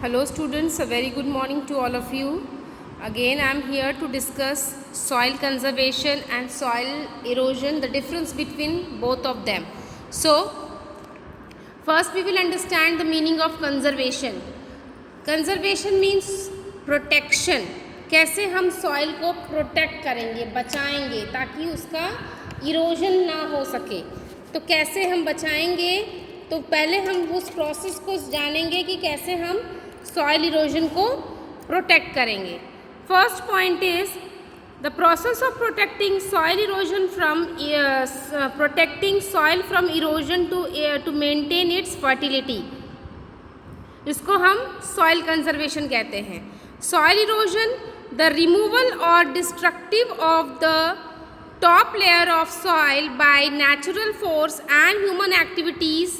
Hello students, a very good morning to all of you. Again I am here to discuss soil conservation and soil erosion, the difference between both of them. So first we will understand the meaning of conservation. Conservation means protection. कैसे हम soil को protect करेंगे, बचाएंगे ताकि उसका erosion ना हो सके. तो कैसे हम बचाएंगे, तो पहले हम उस प्रोसेस को जानेंगे कि कैसे हम सॉइल इरोजन को प्रोटेक्ट करेंगे. First point is the process of protecting soil erosion from protecting soil from erosion to maintain its fertility. इसको हम सॉइल कंजर्वेशन कहते हैं. सॉइल इरोजन द रिमूवल और destructive of the top layer of soil by natural force and human activities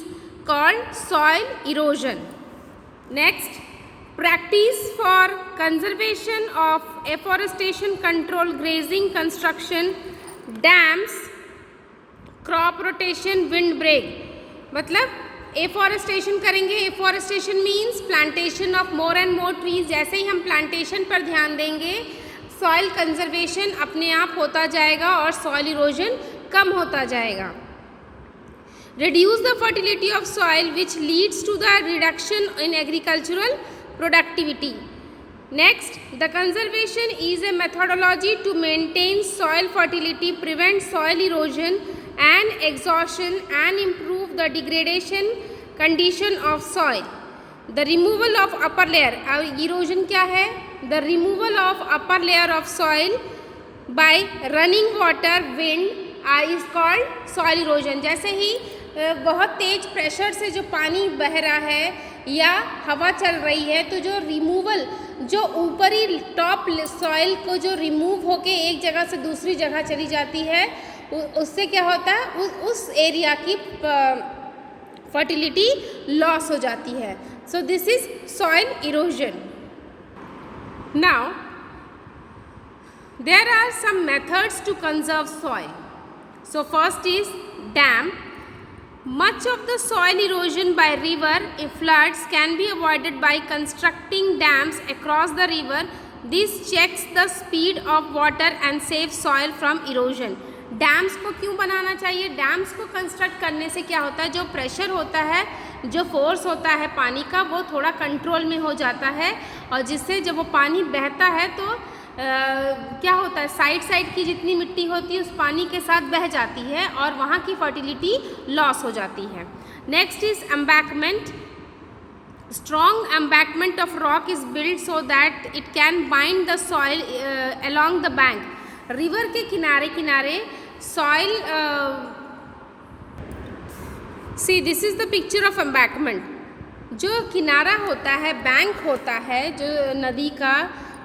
called soil erosion. Next, practice for conservation of afforestation, control grazing, construction, dams, crop rotation, windbreak. मतलब afforestation करेंगे. Afforestation means plantation of more and more trees. जैसे ही हम plantation पर ध्यान देंगे soil conservation अपने आप होता जाएगा और सॉइल इरोजन कम होता जाएगा. Reduce the fertility of soil which leads to the reduction in agricultural productivity. Next, the conservation is a methodology to maintain soil fertility, prevent soil erosion and exhaustion and improve the degradation condition of soil. The removal of upper layer. Erosion क्या है? The removal of upper layer of soil by running water, wind is called soil erosion. जैसे ही बहुत तेज pressure से जो पानी बह रहा है या हवा चल रही है, तो जो रिमूवल, जो ऊपरी टॉप सॉइल को जो रिमूव होके एक जगह से दूसरी जगह चली जाती है, उससे क्या होता है, उस एरिया की फर्टिलिटी लॉस हो जाती है. So this is soil erosion. Now, there are some methods to conserve soil. So first is dam. Much of the soil erosion by river floods can be avoided by constructing dams across the river. This checks the speed of water and saves soil from erosion. Dams को क्यों बनाना चाहिए? Dams को construct करने से क्या होता है, जो प्रेशर होता है, जो फोर्स होता है पानी का, वो थोड़ा कंट्रोल में हो जाता है और जिससे जब वो पानी बहता है तो क्या होता है, साइड की जितनी मिट्टी होती है उस पानी के साथ बह जाती है और वहाँ की फर्टिलिटी लॉस हो जाती है. Next is embankment. Strong embankment of rock is build so that it can bind the soil along the bank. River के किनारे किनारे soil, see this is the picture of embankment. जो किनारा होता है, बैंक होता है, जो नदी का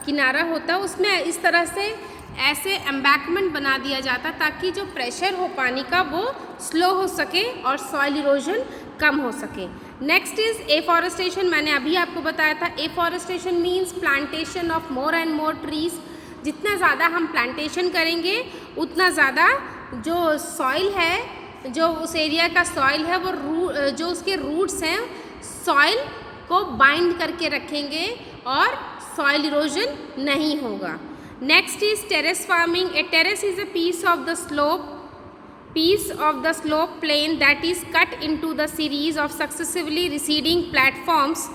किनारा होता है, उसमें इस तरह से ऐसे एम्बैकमेंट बना दिया जाता ताकि जो प्रेशर हो पानी का वो स्लो हो सके और सॉइल इरोजन कम हो सके. Next is afforestation. मैंने अभी आपको बताया था, afforestation means plantation of more and more trees. जितना ज़्यादा हम प्लांटेशन करेंगे उतना ज़्यादा जो सॉइल है, जो उस एरिया का सॉइल है, वो जो उसके रूट्स हैं सॉइल को बाइंड करके रखेंगे और सॉइल इरोजन नहीं होगा. Next is terrace farming. A terrace is a piece of the slope plane that is cut into the series of successively receding platforms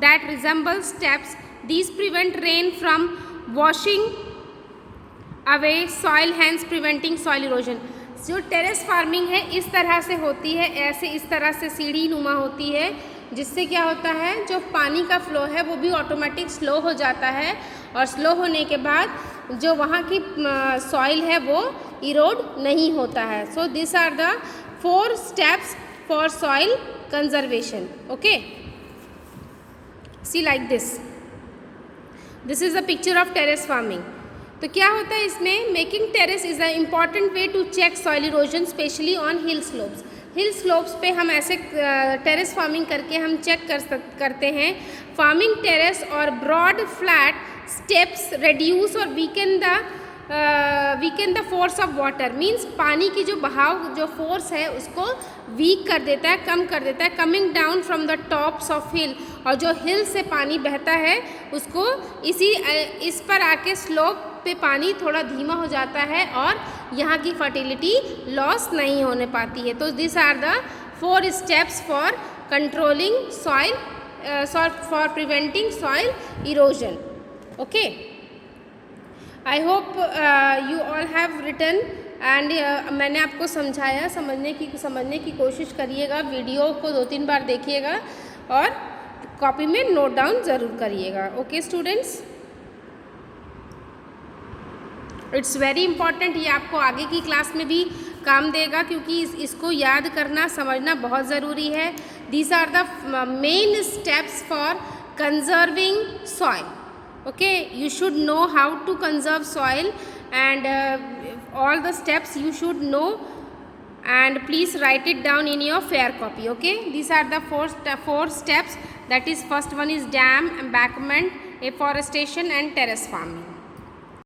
that resemble steps. These prevent rain from washing away soil, hence preventing soil erosion. जो terrace farming है इस तरह से होती है, ऐसे इस तरह से सीढ़ी नुमा होती है, जिससे क्या होता है, जो पानी का फ्लो है वो भी ऑटोमेटिक स्लो हो जाता है और स्लो होने के बाद जो वहाँ की सॉइल है वो इरोड नहीं होता है. So this are the 4 steps for soil conservation. Okay, see like this. This is the picture of terrace farming. तो क्या होता है इसमें, making terrace is a important way to check soil erosion specially on hill slopes. Hill slopes पे हम ऐसे terrace farming करके हम चेक करते हैं. फार्मिंग टेरेस और broad flat steps reduce or weaken the weaken the force of water, means पानी की जो बहाव जो फोर्स है उसको वीक कर देता है, कम कर देता है, coming down from the tops of hill, और जो हिल से पानी बहता है उसको इस पर आके स्लोप पे पानी थोड़ा धीमा हो जाता है और यहाँ की फर्टिलिटी लॉस नहीं होने पाती है। तो this are the 4 steps for controlling soil, for preventing soil erosion. Okay, I hope you all have written and मैंने आपको समझाया, समझने की कोशिश करिएगा, वीडियो को 2-3 बार देखिएगा और कॉपी में नोट डाउन ज़रूर करिएगा। Okay students, it's very important, ये आपको आगे की क्लास में भी काम देगा क्योंकि इसको याद करना समझना बहुत ज़रूरी है। These are the main steps for conserving soil. Okay, you should know how to conserve soil and all the steps you should know, and please write it down in your fair copy. Okay, these are the 4 steps, that is first one is dam, embankment, afforestation and terrace farming.